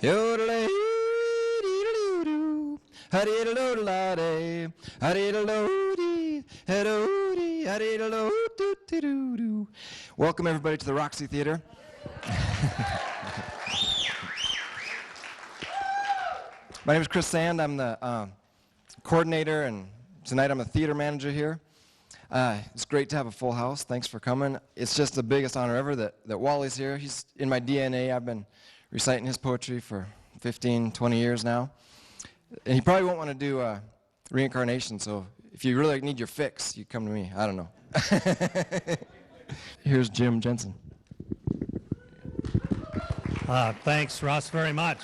Yodelay-dee-dee-doo-doo. Ha-dee-da-lo-da-la-day. Ha-dee-da-lo-dee. Ha-do-dee. Ha-dee-da-lo-doo-dee-doo-doo. Welcome everybody to the Roxy Theater. My name is Chris Sand. I'm the coordinator, and tonight I'm a theater manager here. It's great to have a full house. Thanks for coming. It's just the biggest honor ever that Wally's here. He's in my DNA. I've been reciting his poetry for 15, 20 years now. And he probably won't want to do reincarnation, so if you really need your fix, you come to me. I don't know. Here's Jim Jensen. Thanks, Ross, very much.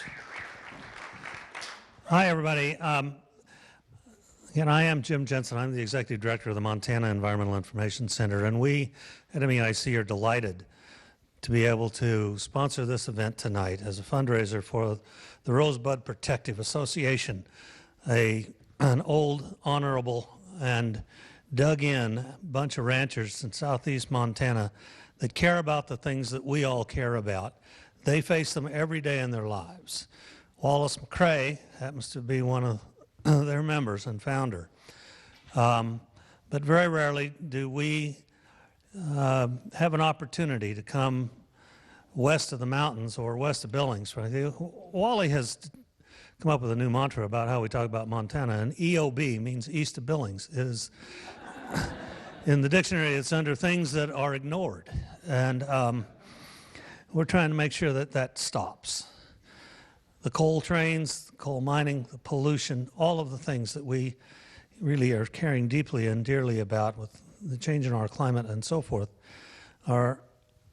Hi, everybody. Again, I am Jim Jensen. I'm the Executive Director of the Montana Environmental Information Center, and we at MEIC are delighted to be able to sponsor this event tonight as a fundraiser for the Rosebud Protective Association, an old, honorable, and dug-in bunch of ranchers in southeast Montana that care about the things that we all care about. They face them every day in their lives. Wallace McCrae happens to be one of their members and founder. But very rarely do we have an opportunity to come west of the mountains or west of Billings. Wally has come up with a new mantra about how we talk about Montana, and EOB means east of Billings. It is in the dictionary, it's under things that are ignored. And we're trying to make sure that that stops. The coal trains, the coal mining, the pollution, all of the things that we really are caring deeply and dearly about with the change in our climate and so forth are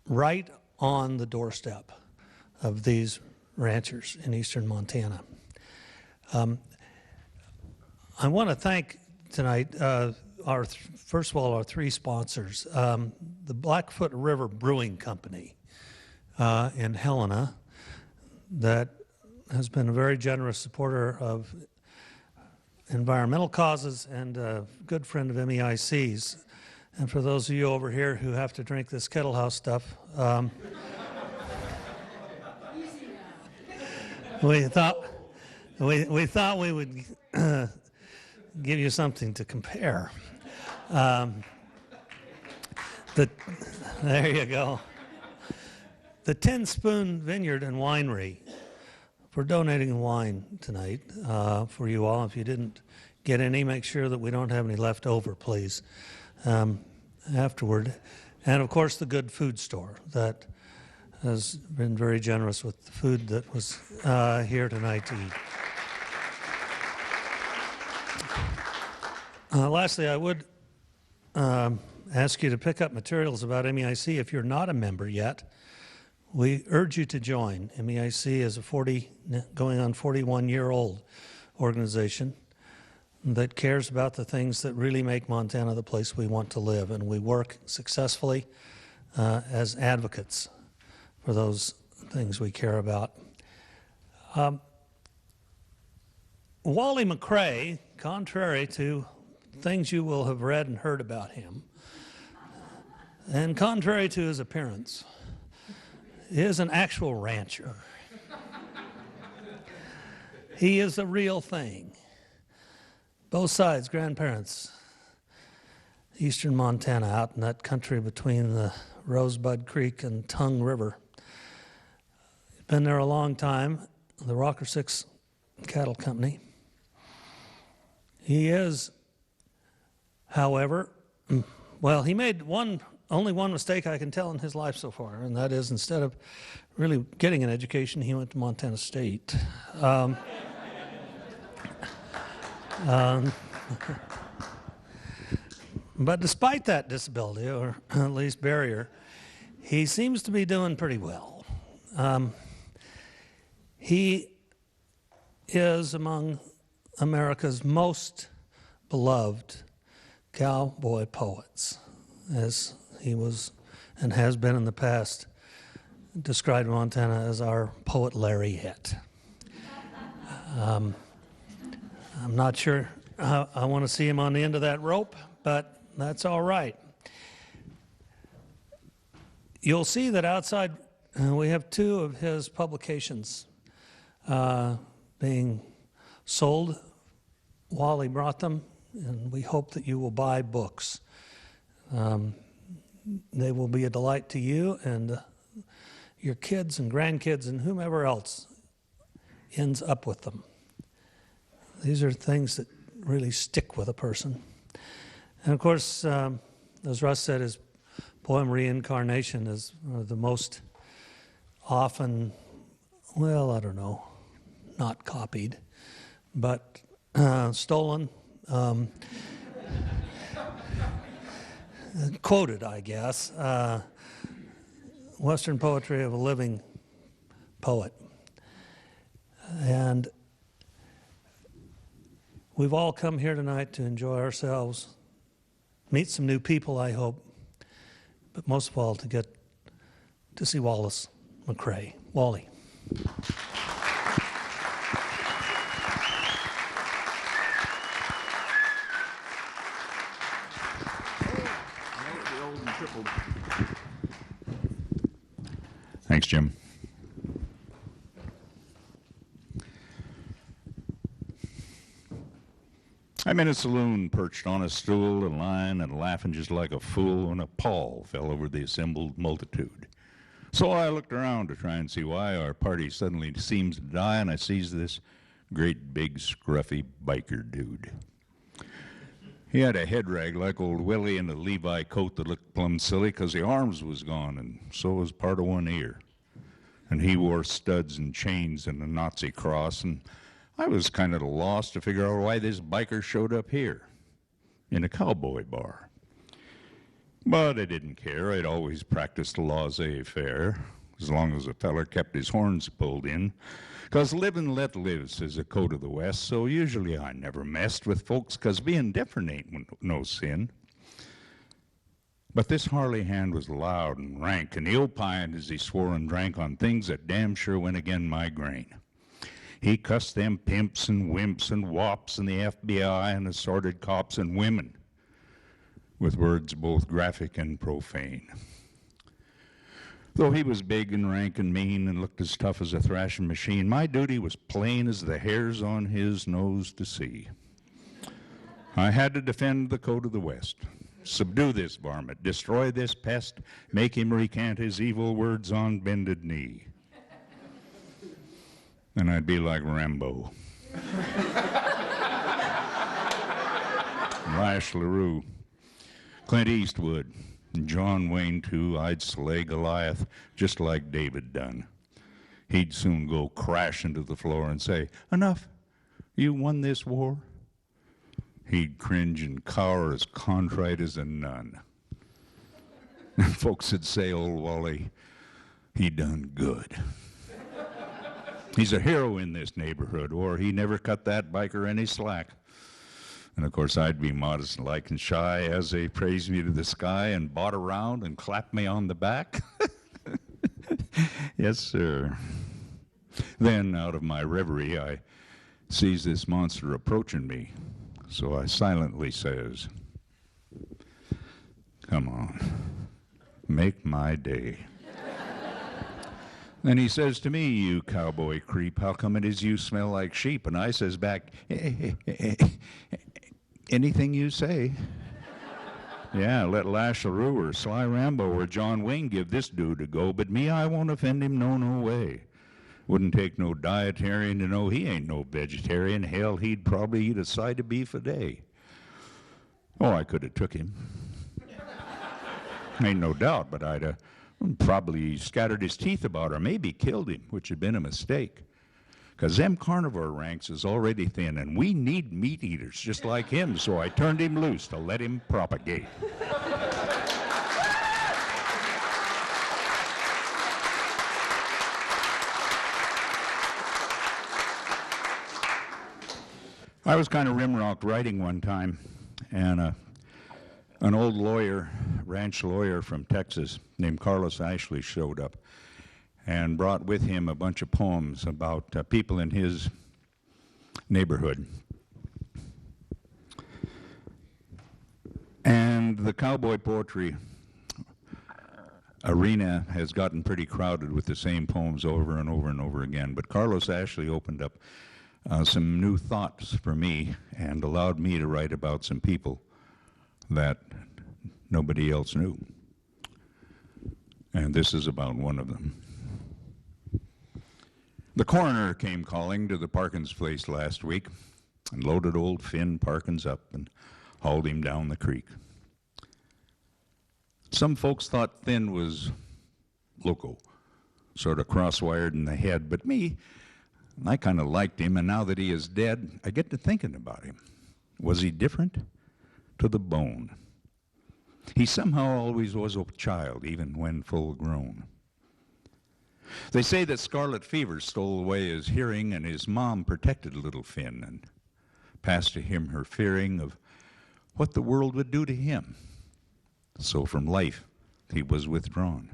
right on the doorstep of these ranchers in eastern Montana. I want to thank tonight first of all our three sponsors. The Blackfoot River Brewing Company in Helena that has been a very generous supporter of environmental causes and a good friend of MEIC's. And for those of you over here who have to drink this Kettle House stuff, we thought we would give you something to compare. There you go. The Tin Spoon Vineyard and Winery for donating wine tonight for you all. If you didn't get any, make sure that we don't have any left over, please, afterward. And of course, the Good Food Store that has been very generous with the food that was here tonight to eat. Lastly, I would ask you to pick up materials about MEIC if you're not a member yet. We urge you to join. MEIC is a going on 41-year-old organization that cares about the things that really make Montana the place we want to live, and we work successfully as advocates for those things we care about. Wally McCrae, contrary to things you will have read and heard about him, and contrary to his appearance, is an actual rancher. He is a real thing. Both sides, grandparents, eastern Montana, out in that country between the Rosebud Creek and Tongue River. He's been there a long time, the Rocker 6 Cattle Company. He is, however, well, he made only one mistake I can tell in his life so far, and that is instead of really getting an education, he went to Montana State. But despite that disability, or at least barrier, he seems to be doing pretty well. He is among America's most beloved cowboy poets, as he was and has been in the past described Montana as our poet Lariat. I'm not sure I want to see him on the end of that rope, but that's all right. You'll see that outside we have two of his publications being sold. Wally brought them, and we hope that you will buy books. They will be a delight to you and your kids and grandkids and whomever else ends up with them. These are things that really stick with a person. And of course, as Russ said, his poem Reincarnation is the most often, well, I don't know, not copied, but stolen, quoted, I guess, Western poetry of a living poet. And we've all come here tonight to enjoy ourselves, meet some new people, I hope, but most of all to get to see Wallace McCrae. Wally. Thanks, Jim. I'm in a saloon, perched on a stool in line and laughing just like a fool when a pall fell over the assembled multitude. So I looked around to try and see why our party suddenly seems to die, and I sees this great big scruffy biker dude. He had a head rag like old Willie and a Levi coat that looked plumb silly 'cause the arms was gone and so was part of one ear. And he wore studs and chains and a Nazi cross, and I was kind of lost to figure out why this biker showed up here in a cowboy bar. But I didn't care. I'd always practiced laissez-faire, as long as a feller kept his horns pulled in. 'Cause live and let live, says the code of the West, so usually I never messed with folks 'cause being different ain't no sin. But this Harley hand was loud and rank, and he opined as he swore and drank on things that damn sure went again my grain. He cussed them pimps and wimps and wops and the FBI and assorted cops and women with words both graphic and profane. Though he was big and rank and mean and looked as tough as a thrashing machine, my duty was plain as the hairs on his nose to see. I had to defend the code of the West, subdue this varmint, destroy this pest, make him recant his evil words on bended knee. Then I'd be like Rambo. Lash LaRue, Clint Eastwood, and John Wayne too. I'd slay Goliath just like David done. He'd soon go crashing to the floor and say, "Enough, you won this war." He'd cringe and cower as contrite as a nun. And folks would say, "Old Wally, he done good. He's a hero in this neighborhood," or "he never cut that biker any slack." And of course I'd be modest and like and shy as they praised me to the sky and bought around and clapped me on the back. Yes, sir. Then out of my reverie I sees this monster approaching me. So I silently says, "Come on, make my day." Then he says to me, "You cowboy creep, how come it is you smell like sheep?" And I says back, "Anything you say." Yeah, let Lash LaRue or Sly Rambo or John Wayne give this dude a go, but me, I won't offend him no way. Wouldn't take no dietarian to know he ain't no vegetarian. Hell, he'd probably eat a side of beef a day. Oh, I could have took him. Ain't no doubt, but I'd probably scattered his teeth about or maybe killed him, which had been a mistake. 'Cause them carnivore ranks is already thin, and we need meat eaters just like him, so I turned him loose to let him propagate. I was kind of rimrocked writing one time, and an old lawyer, ranch lawyer from Texas named Carlos Ashley showed up and brought with him a bunch of poems about people in his neighborhood. And the cowboy poetry arena has gotten pretty crowded with the same poems over and over and over again. But Carlos Ashley opened up some new thoughts for me and allowed me to write about some people that nobody else knew. And this is about one of them. The coroner came calling to the Parkins place last week and loaded old Finn Parkins up and hauled him down the creek. Some folks thought Finn was loco, sort of cross-wired in the head, but me, I kind of liked him, and now that he is dead, I get to thinking about him. Was he different? To the bone. He somehow always was a child, even when full grown. They say that scarlet fever stole away his hearing, and his mom protected little Finn and passed to him her fearing of what the world would do to him. So from life he was withdrawn.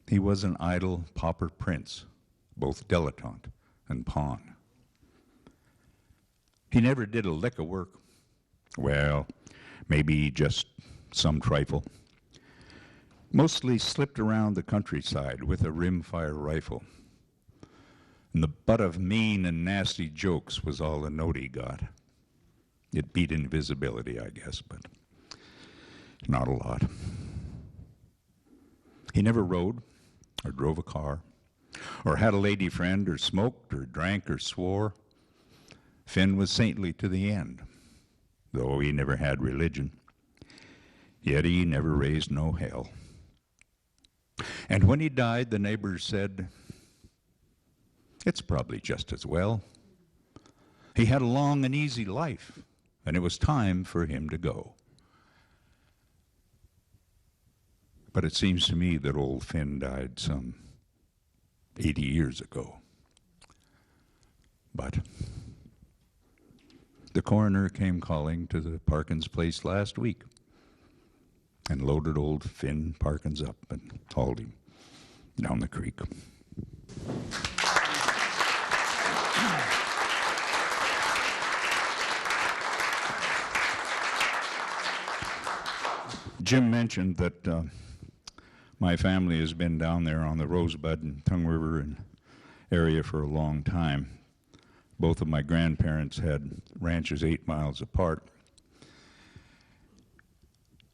He was an idle pauper prince, both dilettante and pawn. He never did a lick of work. Well, maybe just some trifle. Mostly slipped around the countryside with a rimfire rifle. And the butt of mean and nasty jokes was all the note he got. It beat invisibility, I guess, but not a lot. He never rode or drove a car or had a lady friend or smoked or drank or swore. Finn was saintly to the end, though he never had religion. Yet he never raised no hell. And when he died, the neighbors said, "It's probably just as well. He had a long and easy life, and it was time for him to go." But it seems to me that old Finn died some 80 years ago. But the coroner came calling to the Parkins place last week and loaded old Finn Parkins up and hauled him down the creek. Jim mentioned that my family has been down there on the Rosebud and Tongue River and area for a long time. Both of my grandparents had ranches 8 miles apart.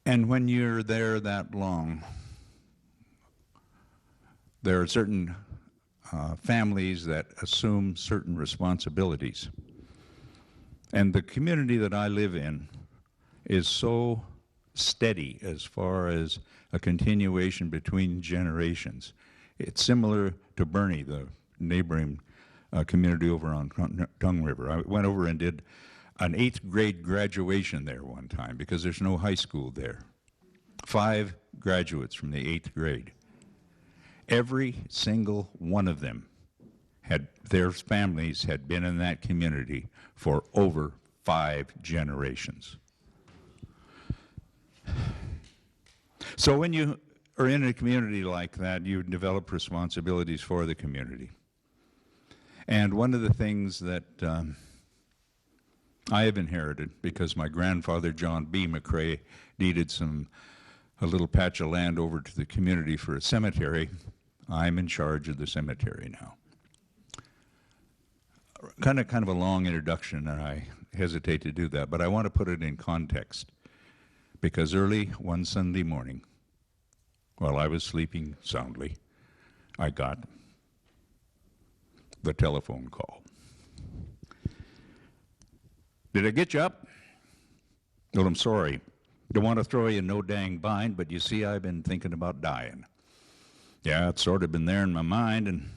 And when you're there that long, there are certain families that assume certain responsibilities. And the community that I live in is so steady as far as a continuation between generations. It's similar to Bernie, the neighboring community over on Tongue River. I went over and did an 8th grade graduation there one time because there's no high school there. 5 graduates from the 8th grade. Every single one of them their families had been in that community for over 5 generations. So when you are in a community like that, you develop responsibilities for the community. And one of the things that I have inherited, because my grandfather, John B. McCrae, deeded a little patch of land over to the community for a cemetery, I'm in charge of the cemetery now. Kind of a long introduction, and I hesitate to do that, but I want to put it in context. Because early one Sunday morning, while I was sleeping soundly, I got the telephone call. "Did I get you up?" "Well, I'm sorry. Don't want to throw you in no dang bind, but you see, I've been thinking about dying." "Yeah, it's sort of been there in my mind, and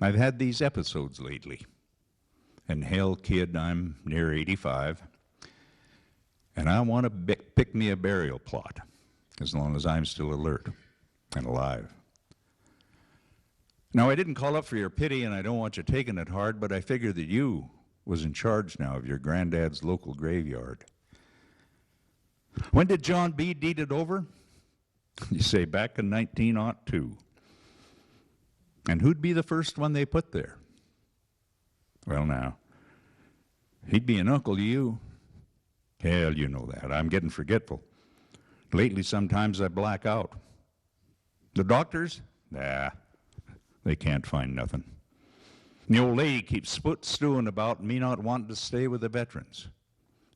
I've had these episodes lately. And hell, kid, I'm near 85. And I want to pick me a burial plot, as long as I'm still alert and alive. Now, I didn't call up for your pity, and I don't want you taking it hard, but I figured that you was in charge now of your granddad's local graveyard. When did John B. deed it over? You say back in 1902. And who'd be the first one they put there? Well, now, he'd be an uncle to you. Hell, you know that. I'm getting forgetful. Lately, sometimes I black out. The doctors? Nah, they can't find nothing. And the old lady keeps stewing about me not wanting to stay with the veterans.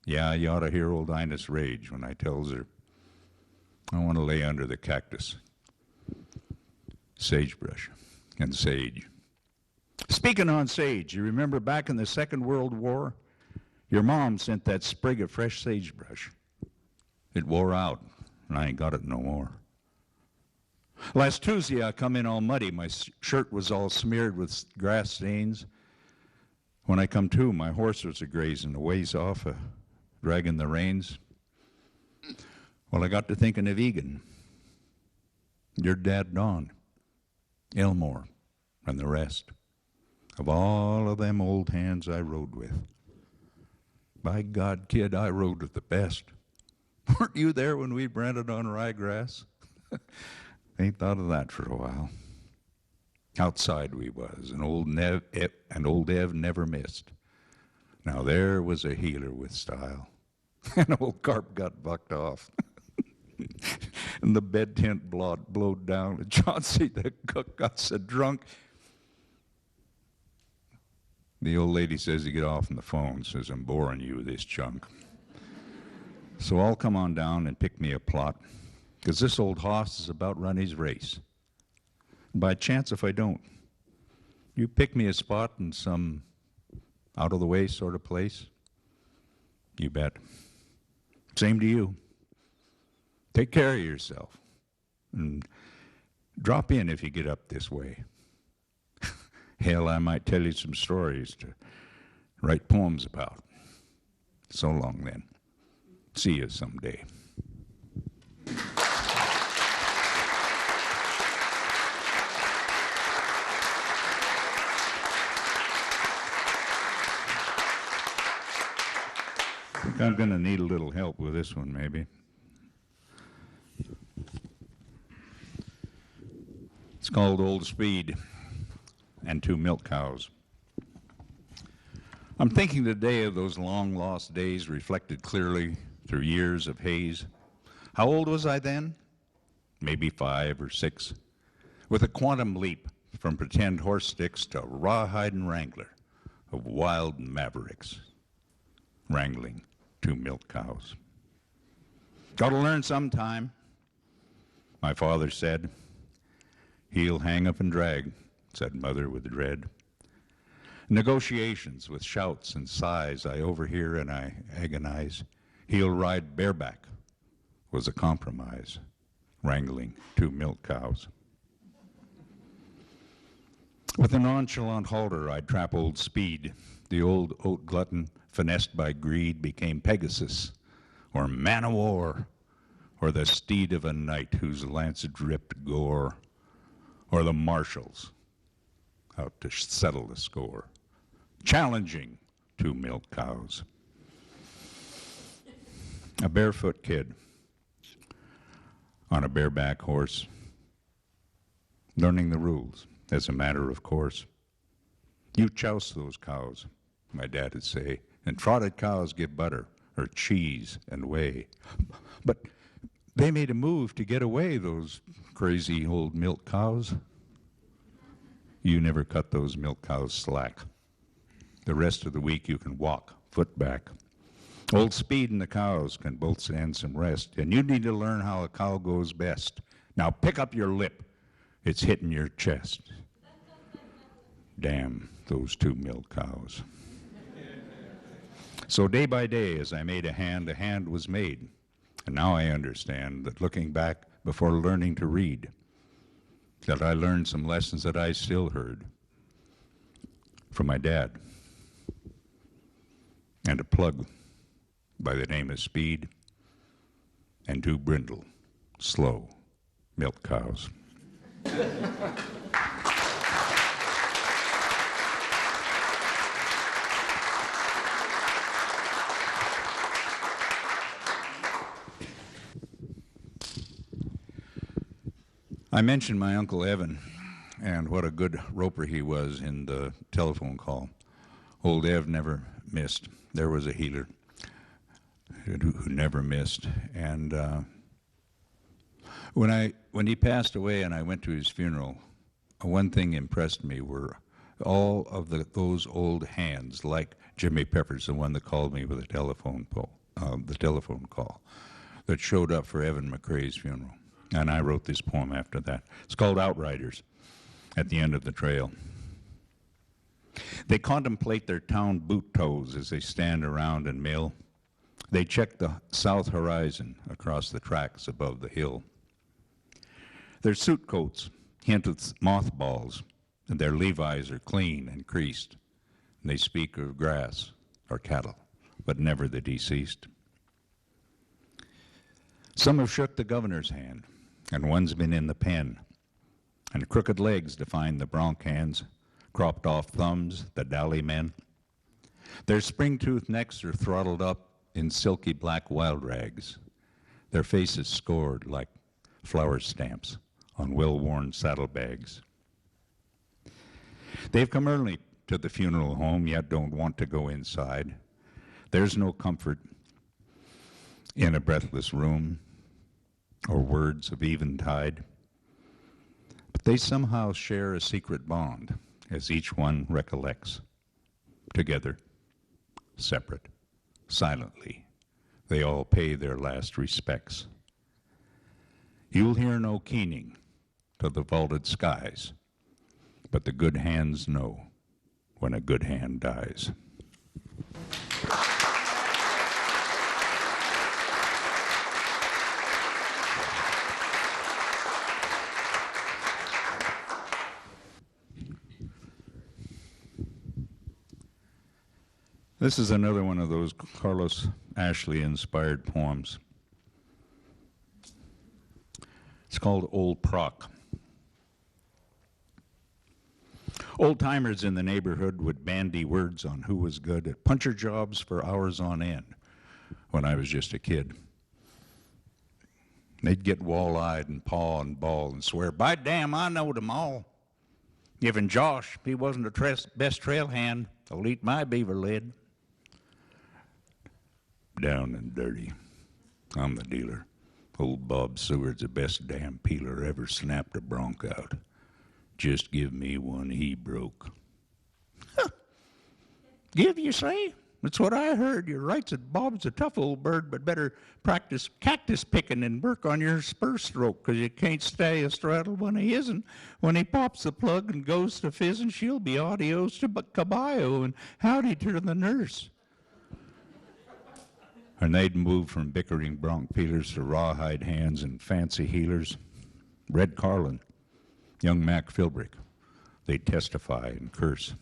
Yeah, you ought to hear old Ines rage when I tells her I want to lay under the cactus, sagebrush, and sage. Speaking on sage, you remember back in the Second World War, your mom sent that sprig of fresh sagebrush. It wore out, and I ain't got it no more. Last Tuesday, I come in all muddy. My shirt was all smeared with grass stains. When I come to, my horse was a-grazing a ways off, dragging the reins. Well, I got to thinking of Egan, your dad Don, Elmore, and the rest of all of them old hands I rode with. By God, kid, I rode with the best. Weren't you there when we branded on ryegrass? Ain't thought of that for a while. Outside we was, and old Ev never missed. Now there was a healer with style. And old Carp got bucked off. And the bed tent blowed down. And Chauncey, the cook, got so drunk. The old lady says to get off on the phone, says, I'm boring you with this junk. So I'll come on down and pick me a plot, because this old hoss is about run his race. By chance, if I don't, you pick me a spot in some out-of-the-way sort of place? You bet. Same to you. Take care of yourself. And drop in if you get up this way. Hell, I might tell you some stories to write poems about. So long then. See you someday. I think I'm going to need a little help with this one, maybe. It's called Old Speed and Two Milk Cows. I'm thinking today of those long-lost days reflected clearly through years of haze. How old was I then? Maybe 5 or 6, with a quantum leap from pretend horse sticks to rawhide and wrangler of wild mavericks, wrangling 2 milk cows. Got to learn sometime, my father said. Heel hang up and drag, said mother with dread. Negotiations with shouts and sighs I overhear and I agonize. Heel ride bareback was a compromise, wrangling 2 milk cows. With a nonchalant halter, I'd trap Old Speed. The old oat glutton, finessed by greed, became Pegasus, or man o' war, or the steed of a knight whose lance dripped gore, or the marshals out to settle the score, challenging 2 milk cows. A barefoot kid on a bareback horse, learning the rules as a matter of course. You chouse those cows, my dad would say, and trotted cows give butter or cheese and whey. But they made a move to get away, those crazy old milk cows. You never cut those milk cows slack. The rest of the week you can walk, foot back. Old Speed and the cows can both stand some rest, and you need to learn how a cow goes best. Now pick up your lip. It's hitting your chest. Damn those 2 milk cows. So day by day, as I made a hand was made. And now I understand that looking back before learning to read, that I learned some lessons that I still heard from my dad. And a plug by the name of Speed and 2 brindle, slow milk cows. I mentioned my Uncle Evan and what a good roper he was in the telephone call. Old Ev never missed. There was a healer who never missed. And When he passed away and I went to his funeral, one thing impressed me were all of those old hands, like Jimmy Peppers, the one that called me with the telephone call, that showed up for Evan McRae's funeral. And I wrote this poem after that. It's called Outriders, at the end of the trail. They contemplate their town boot toes as they stand around and mill. They check the south horizon across the tracks above the hill. Their suit coats hint of mothballs, and their Levi's are clean and creased. And they speak of grass or cattle, but never the deceased. Some have shook the governor's hand, and one's been in the pen, and crooked legs define the bronc hands, cropped off thumbs, the dally men. Their spring-toothed necks are throttled up in silky black wild rags, their faces scored like flower stamps on well-worn saddlebags. They've come early to the funeral home, yet don't want to go inside. There's no comfort in a breathless room or words of eventide. But they somehow share a secret bond as each one recollects. Together, separate, silently, they all pay their last respects. You'll hear no keening to the vaulted skies, but the good hands know when a good hand dies. This is another one of those Carlos Ashley-inspired poems. It's called Old Proc. Old-timers in the neighborhood would bandy words on who was good at puncher jobs for hours on end when I was just a kid. They'd get wall-eyed and paw and bawl and swear, "By damn, I know them all. Even Josh, he wasn't the best trail hand, he'll eat my beaver lid." Down and dirty, I'm the dealer. Old Bob Seward's the best damn peeler ever snapped a bronc out. Just give me one he broke. Huh. Give, you say? That's what I heard. You're right that Bob's a tough old bird, but better practice cactus picking and work on your spur stroke, 'cause you can't stay astraddle when he isn't. When he pops the plug and goes to fizzing, she'll be adios to caballo and howdy to the nurse. And they'd move from bickering bronc peelers to rawhide hands and fancy healers. Red Carlin, young Mac Philbrick, they'd testify and curse.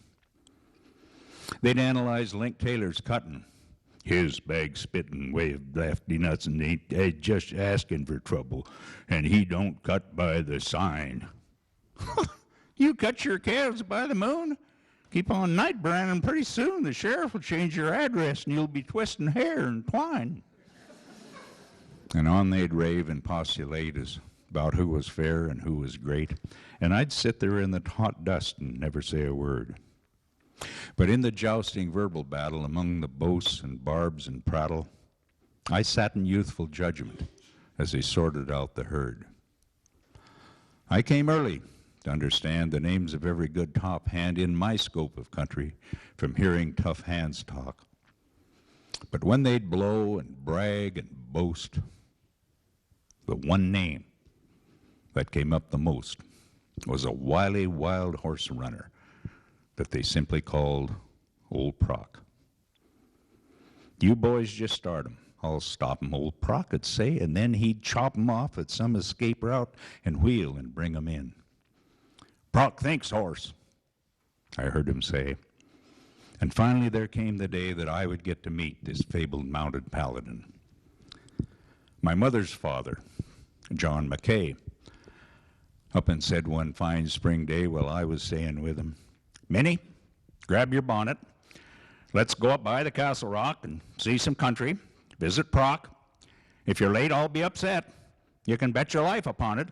They'd analyze Link Taylor's cutting. His bag-spitting way of lefty nuts and he just asking for trouble, and he don't cut by the sign. You cut your calves by the moon? Keep on night branding, pretty soon the sheriff will change your address and you'll be twisting hair and twine. And on they'd rave and postulate about who was fair and who was great. And I'd sit there in the hot dust and never say a word. But in the jousting verbal battle among the boasts and barbs and prattle, I sat in youthful judgment as they sorted out the herd. I came early to understand the names of every good top hand in my scope of country from hearing tough hands talk. But when they'd blow and brag and boast, the one name that came up the most was a wily wild horse runner that they simply called Old Proc. You boys just start 'em. I'll stop 'em, Old Proc would say, and then he'd chop 'em off at some escape route and wheel and bring 'em in. "Proc thinks, horse," I heard him say. And finally there came the day that I would get to meet this fabled mounted paladin. My mother's father, John McKay, up and said one fine spring day while I was staying with him, "Minnie, grab your bonnet. Let's go up by the Castle Rock and see some country, visit Proc. If you're late, I'll be upset. You can bet your life upon it."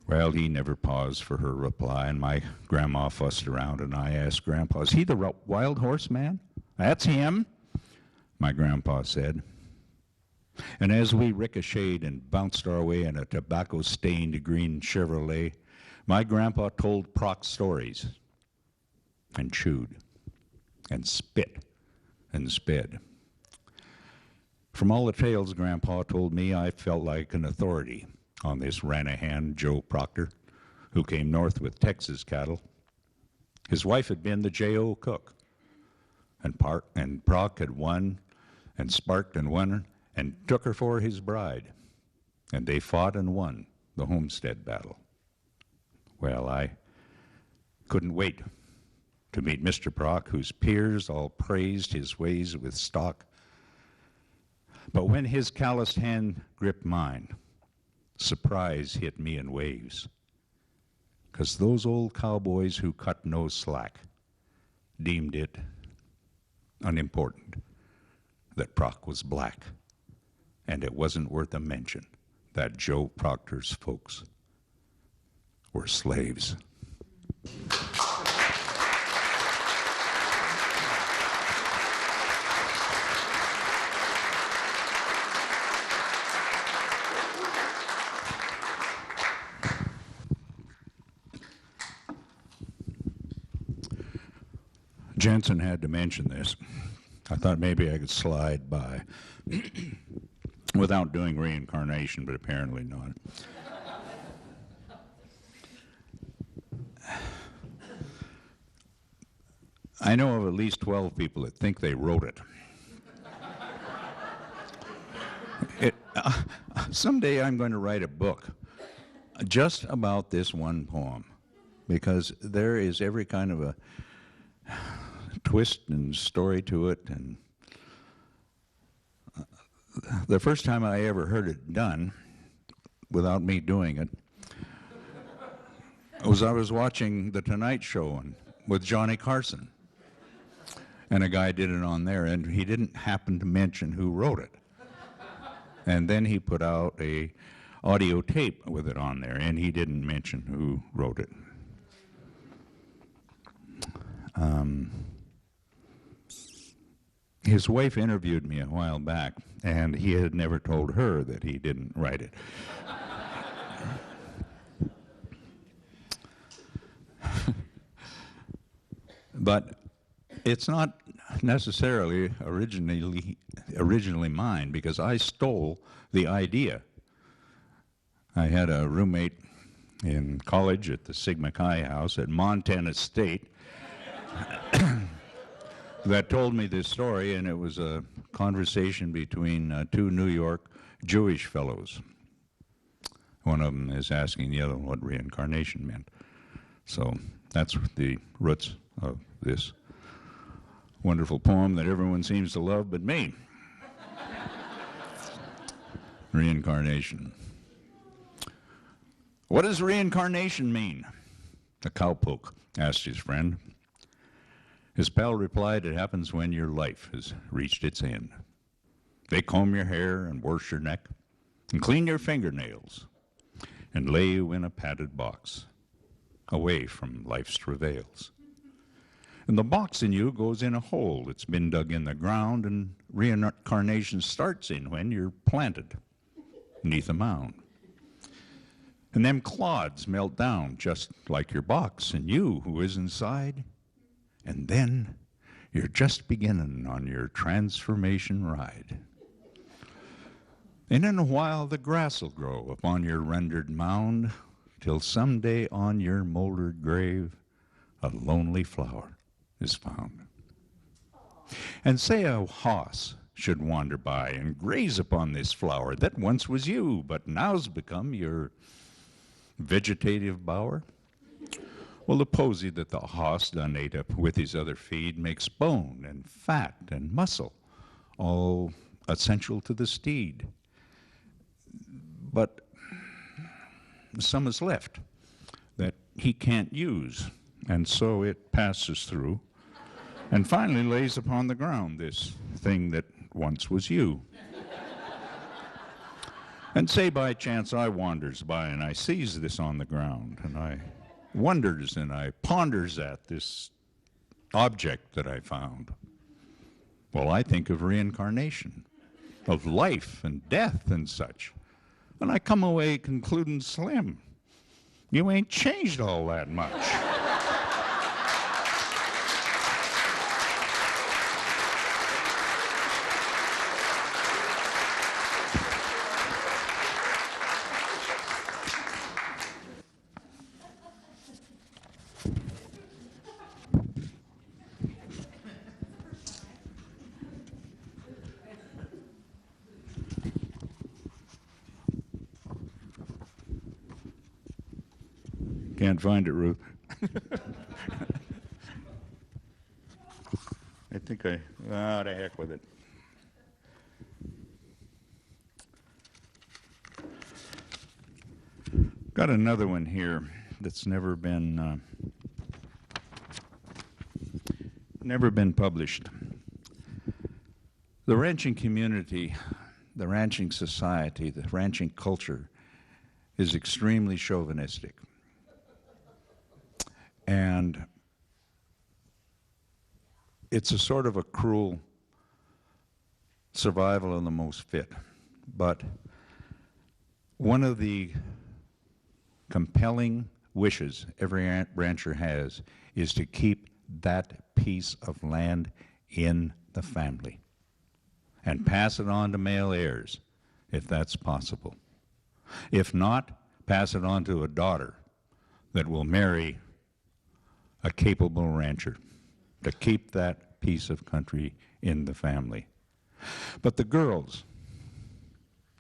Well, he never paused for her reply, and my grandma fussed around, and I asked Grandpa, "Is he the wild horse man?" "That's him," my grandpa said. And as we ricocheted and bounced our way in a tobacco-stained green Chevrolet, my grandpa told Proc stories and chewed and spit and sped. From all the tales Grandpa told me, I felt like an authority on this Ranahan Joe Proctor, who came north with Texas cattle. His wife had been the J.O. cook, and Proc had won and sparked and won and took her for his bride, and they fought and won the Homestead battle. Well, I couldn't wait to meet Mr. Proc, whose peers all praised his ways with stock. But when his calloused hand gripped mine, surprise hit me in waves. 'Cause those old cowboys who cut no slack deemed it unimportant that Proc was black, and it wasn't worth a mention that Joe Proctor's folks were slaves. Jensen had to mention this. I thought maybe I could slide by without doing reincarnation, but apparently not. I know of at least 12 people that think they wrote it. Someday I'm going to write a book just about this one poem, because there is every kind of a twist and story to it. And the first time I ever heard it done, without me doing it, was I was watching The Tonight Show with Johnny Carson. And a guy did it on there, and he didn't happen to mention who wrote it. And then he put out a audio tape with it on there, and he didn't mention who wrote it. His wife interviewed me a while back, and he had never told her that he didn't write it. But it's not necessarily originally mine, because I stole the idea. I had a roommate in college at the Sigma Chi house at Montana State that told me this story, and it was a conversation between two New York Jewish fellows. One of them is asking the other one what reincarnation meant. So that's the roots of this wonderful poem that everyone seems to love but me. Reincarnation. What does reincarnation mean? The cowpoke asked his friend. His pal replied, it happens when your life has reached its end. They comb your hair and wash your neck and clean your fingernails and lay you in a padded box away from life's travails. And the box in you goes in a hole that's been dug in the ground, and reincarnation starts in when you're planted beneath a mound. And them clods melt down just like your box and you who is inside. And then you're just beginning on your transformation ride. And in a while the grass will grow upon your rendered mound, till someday on your molded grave a lonely flower is found. And say a hoss should wander by and graze upon this flower that once was you, but now's become your vegetative bower. Well, the posy that the hoss done ate up with his other feed makes bone and fat and muscle, all essential to the steed. But some is left that he can't use, and so it passes through and finally lays upon the ground this thing that once was you. And say by chance I wanders by and I sees this on the ground, and I wonders and I ponders at this object that I found. Well, I think of reincarnation of life and death and such. And I come away concluding, Slim, you ain't changed all that much. Can't find it, Ruth. I think to heck with it. Got another one here that's never been published. The ranching community, the ranching society, the ranching culture is extremely chauvinistic. And it's a sort of a cruel survival of the most fit. But one of the compelling wishes every rancher has is to keep that piece of land in the family and pass it on to male heirs, if that's possible. If not, pass it on to a daughter that will marry a capable rancher to keep that piece of country in the family. But the girls,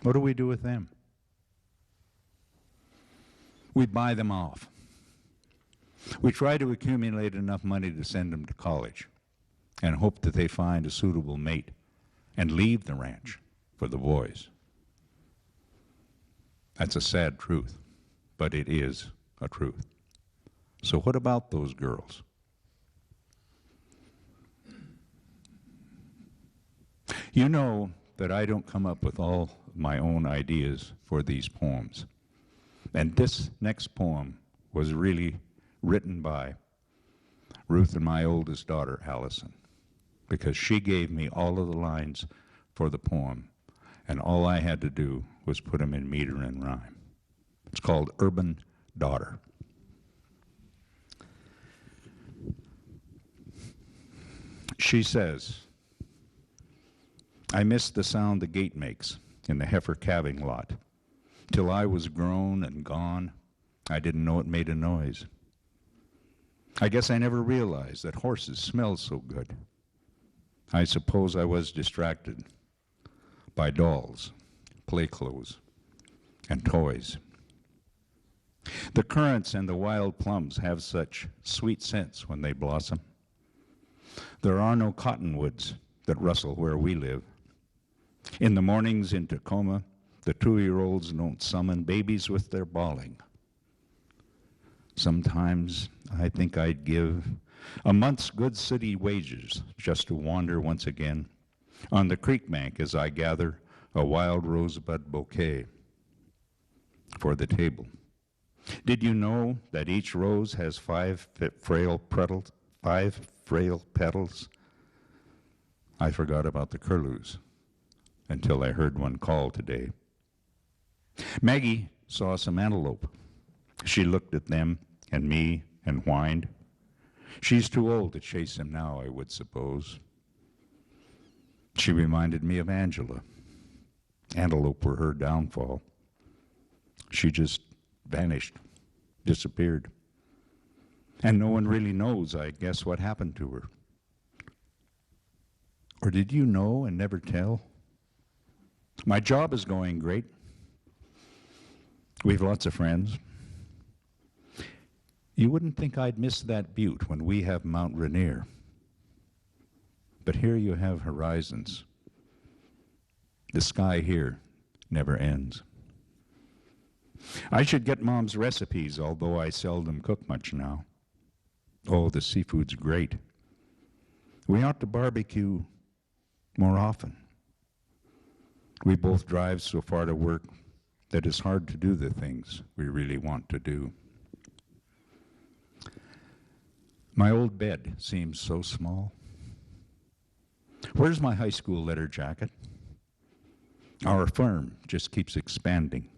what do we do with them? We buy them off. We try to accumulate enough money to send them to college and hope that they find a suitable mate and leave the ranch for the boys. That's a sad truth, but it is a truth. So what about those girls? You know that I don't come up with all my own ideas for these poems. And this next poem was really written by Ruth and my oldest daughter, Allison, because she gave me all of the lines for the poem, and all I had to do was put them in meter and rhyme. It's called Urban Daughter. She says, I missed the sound the gate makes in the heifer calving lot. Till I was grown and gone, I didn't know it made a noise. I guess I never realized that horses smell so good. I suppose I was distracted by dolls, play clothes, and toys. The currants and the wild plums have such sweet scents when they blossom. There are no cottonwoods that rustle where we live. In the mornings in Tacoma, the 2-year-olds don't summon babies with their bawling. Sometimes I think I'd give a month's good city wages just to wander once again on the creek bank as I gather a wild rosebud bouquet for the table. Did you know that each rose has 5 frail petals? 5 frail petals? I forgot about the curlews until I heard one call today. Maggie saw some antelope. She looked at them and me and whined. She's too old to chase him now, I would suppose. She reminded me of Angela. Antelope were her downfall. She just vanished, disappeared. And no one really knows, I guess, what happened to her. Or did you know and never tell? My job is going great. We've lots of friends. You wouldn't think I'd miss that butte when we have Mount Rainier. But here you have horizons. The sky here never ends. I should get Mom's recipes, although I seldom cook much now. Oh, the seafood's great. We ought to barbecue more often. We both drive so far to work that it's hard to do the things we really want to do. My old bed seems so small. Where's my high school letter jacket? Our firm just keeps expanding.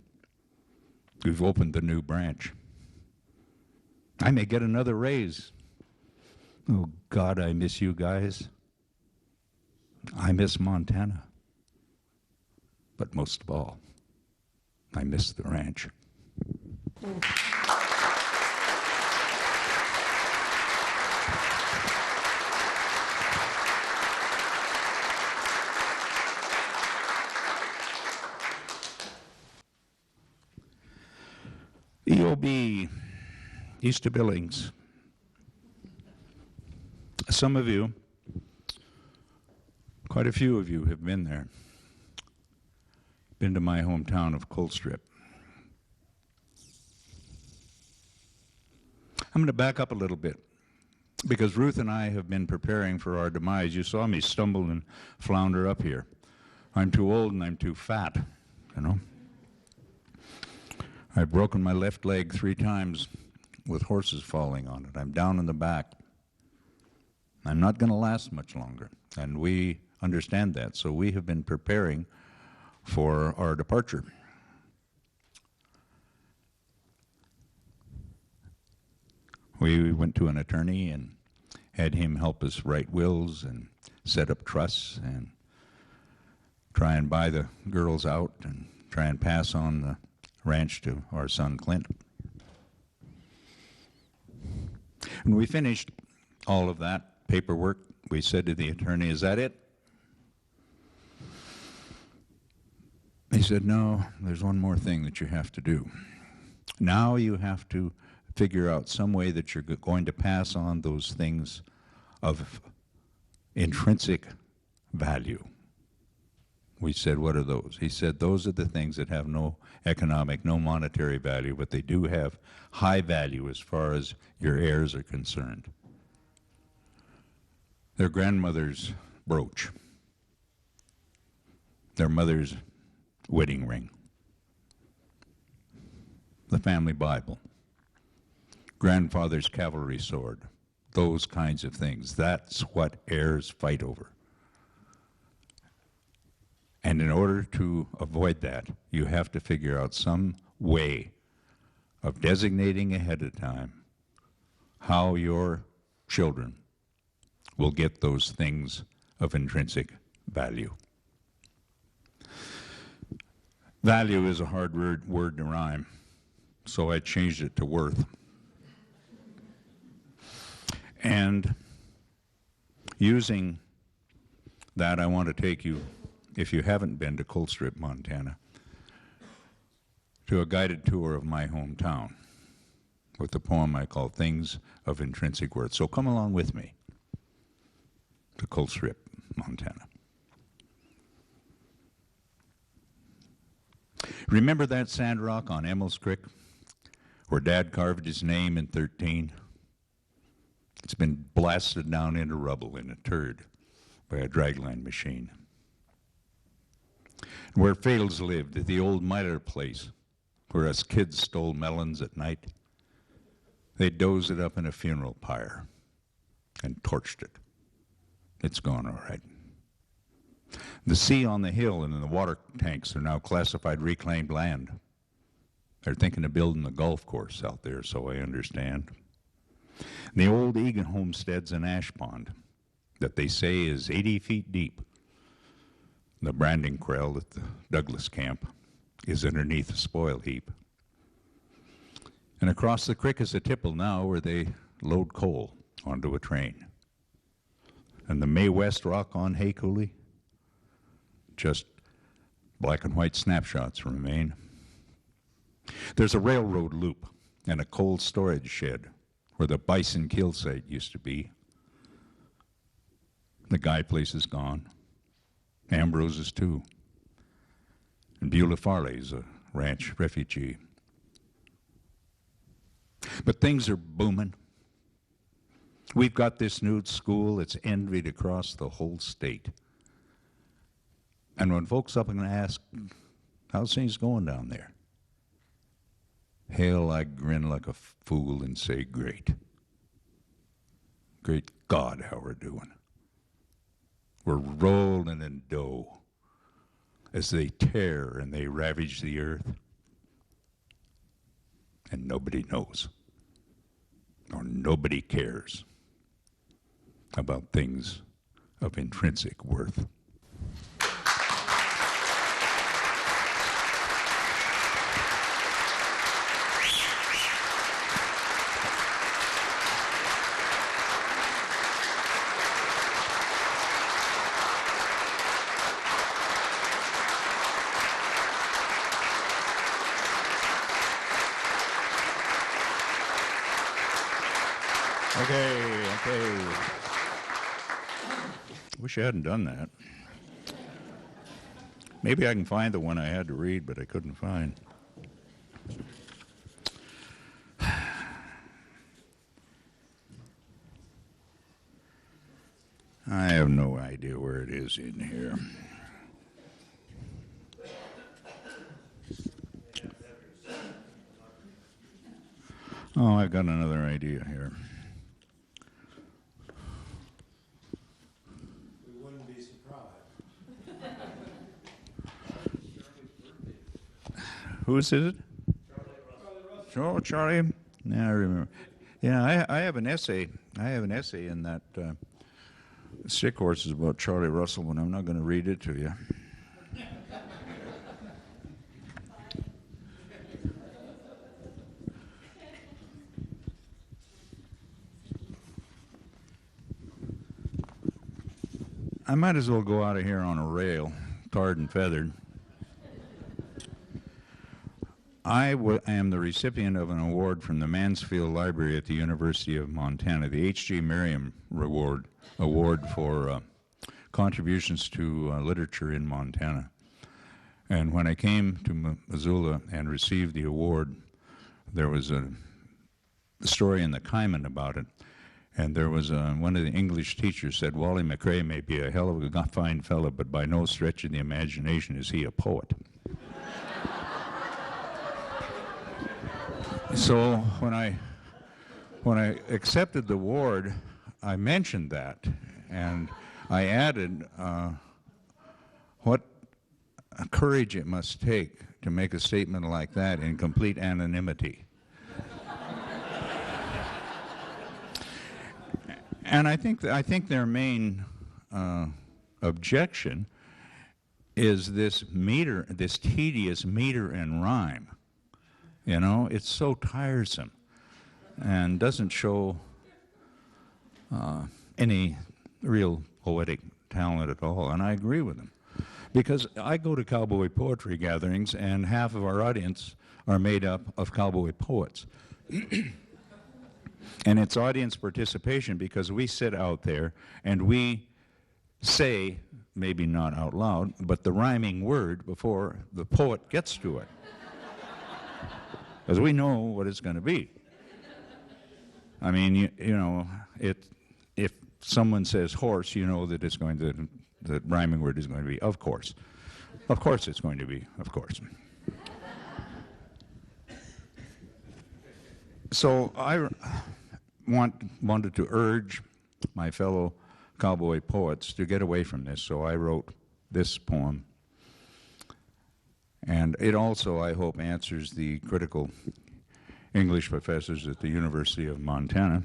We've opened the new branch. I may get another raise. Oh, God, I miss you guys. I miss Montana. But most of all, I miss the ranch. EOB, Easter Billings. Some of you, quite a few of you have been there. Been to my hometown of Colstrip. I'm going to back up a little bit because Ruth and I have been preparing for our demise. You saw me stumble and flounder up here. I'm too old and I'm too fat, you know. I've broken my left leg 3 times with horses falling on it. I'm down in the back. I'm not going to last much longer, and we understand that, so we have been preparing for our departure. We went to an attorney and had him help us write wills and set up trusts and try and buy the girls out and try and pass on the ranch to our son Clint. When we finished all of that paperwork, we said to the attorney, "Is that it?" He said, "No, there's one more thing that you have to do. Now you have to figure out some way that you're going to pass on those things of intrinsic value." We said, "What are those?" He said, "Those are the things that have no economic, no monetary value, but they do have high value as far as your heirs are concerned. Their grandmother's brooch, their mother's wedding ring, the family Bible, grandfather's cavalry sword, those kinds of things. That's what heirs fight over. And in order to avoid that, you have to figure out some way of designating ahead of time how your children will get those things of intrinsic value." Value is a hard word to rhyme, so I changed it to worth. And using that, I want to take you, if you haven't been to Colstrip, Montana, to a guided tour of my hometown with the poem I call Things of Intrinsic Worth. So come along with me to Colstrip, Montana. Remember that sand rock on Emmel's Creek where Dad carved his name in 13? It's been blasted down into rubble in a turd by a dragline machine. Where Fales lived, at the old Myler place, where us kids stole melons at night, they dozed it up in a funeral pyre and torched it. It's gone all right. The sea on the hill and in the water tanks are now classified reclaimed land. They're thinking of building a golf course out there, so I understand. The old Egan homestead's an ash pond that they say is 80 feet deep. The branding corral at the Douglas camp is underneath a spoil heap. And across the creek is a tipple now where they load coal onto a train. And the May West rock on Hay Coulee, just black and white snapshots remain. There's a railroad loop and a cold storage shed where the bison kill site used to be. The Guy place is gone. Ambrose's too. And Beulah Farley's a ranch refugee. But things are booming. We've got this new school that's envied across the whole state. And when folks up and ask, how's things going down there? Hell, I grin like a fool and say, great. Great God, how we're doing. We're rolling in dough. as they tear and they ravage the earth. And nobody knows, or nobody cares about things of intrinsic worth. Okay. Wish I hadn't done that. Maybe I can find the one I had to read, but I couldn't find. I have no idea where it is in here. Oh, I've got another idea here. We wouldn't be surprised. Whose is it? Oh, Charlie. Yeah, I remember. Yeah, I have an essay. I have an essay in that Sick Horses about Charlie Russell, but I'm not going to read it to you. I might as well go out of here on a rail, tarred and feathered. I am the recipient of an award from the Mansfield Library at the University of Montana, the H.G. Merriam Award for contributions to literature in Montana. And when I came to Missoula and received the award, there was a story in the Kaiman about it. And there was one of the English teachers said, Wally McRae may be a hell of a fine fellow, but by no stretch of the imagination is he a poet. So when I accepted the award, I mentioned that, and I added what courage it must take to make a statement like that in complete anonymity. And I think their main objection is this tedious meter and rhyme. You know, it's so tiresome and doesn't show any real poetic talent at all. And I agree with them, because I go to cowboy poetry gatherings, and half of our audience are made up of cowboy poets. And it's audience participation, because we sit out there and we say, maybe not out loud, but the rhyming word before the poet gets to it. Because we know what it's going to be. I mean, you know, if someone says horse, you know that the rhyming word is going to be of course. Of course it's going to be, of course. So I wanted to urge my fellow cowboy poets to get away from this, so I wrote this poem. And it also, I hope, answers the critical English professors at the University of Montana.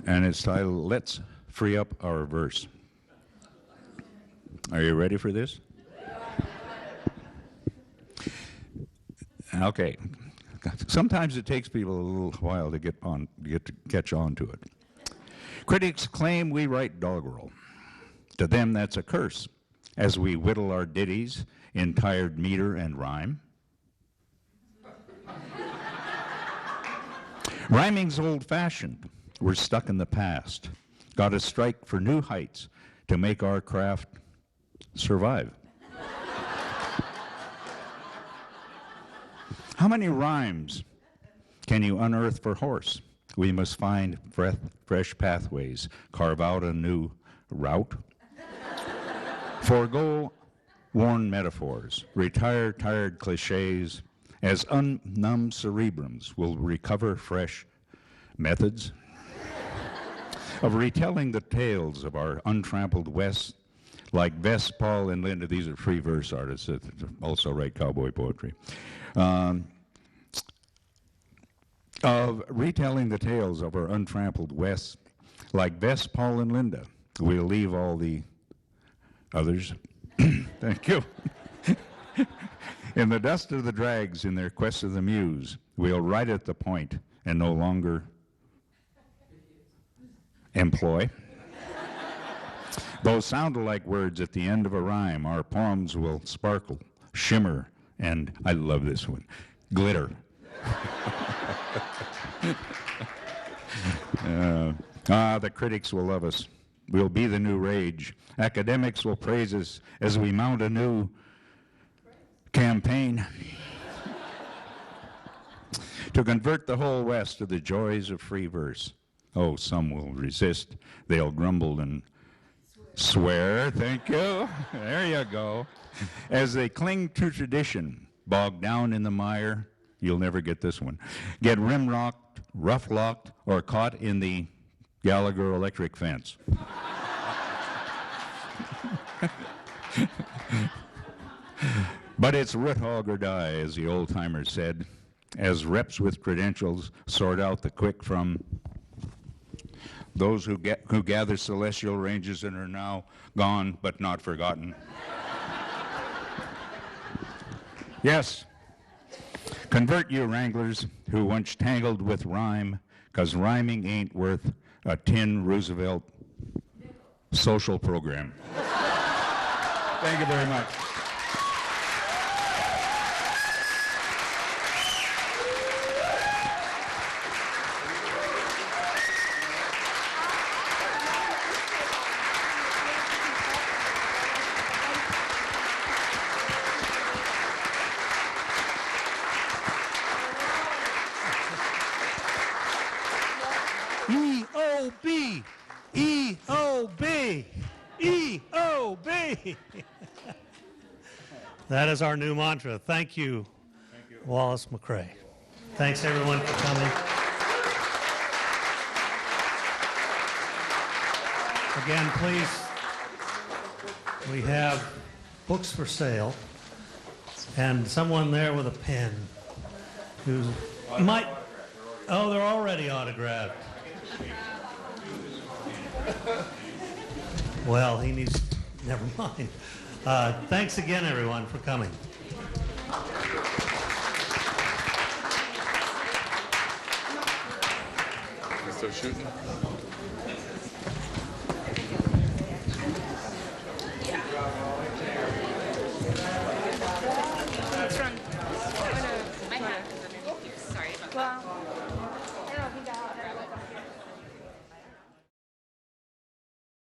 And it's titled, Let's Free Up Our Verse. Are you ready for this? Okay. Sometimes it takes people a little while to get to catch on to it. Critics claim we write doggerel. To them, that's a curse, as we whittle our ditties in tired meter and rhyme. Rhyming's old-fashioned. We're stuck in the past. Got to strike for new heights to make our craft survive. How many rhymes can you unearth for horse? We must find fresh pathways, carve out a new route. Forgo worn metaphors, retire tired cliches, as unnumbed cerebrums will recover fresh methods of retelling the tales of our untrampled West like Vess, Paul, and Linda. These are free verse artists that also write cowboy poetry. Of retelling the tales of our untrampled West, like Vess, Paul, and Linda. We'll leave all the others. Thank you. In the dust of the drags in their quest of the muse, we'll write at the point and no longer employ. Those sound like words at the end of a rhyme. Our poems will sparkle, shimmer, and I love this one, glitter. The critics will love us. We'll be the new rage. Academics will praise us as we mount a new campaign to convert the whole West to the joys of free verse. Oh, some will resist. They'll grumble and swear. Thank you. There you go. As they cling to tradition, bogged down in the mire, you'll never get this one, get rim-rocked, rough-locked, or caught in the Gallagher electric fence. But it's root hog or die, as the old-timers said, as reps with credentials sort out the quick from those who gather celestial ranges and are now gone but not forgotten. Yes, convert you wranglers who once tangled with rhyme, 'cause rhyming ain't worth a tin Roosevelt social program. Thank you very much. EOB, EOB, EOB. That is our new mantra. Thank you, Wallace McCrae. Thanks everyone for coming. Again, please, we have books for sale and someone there with a pen who might, oh, they're already autographed. Well, he needs, never mind. Thanks again, everyone, for coming. Still shooting? It's from, my hat is underneath you. Sorry about that. Well,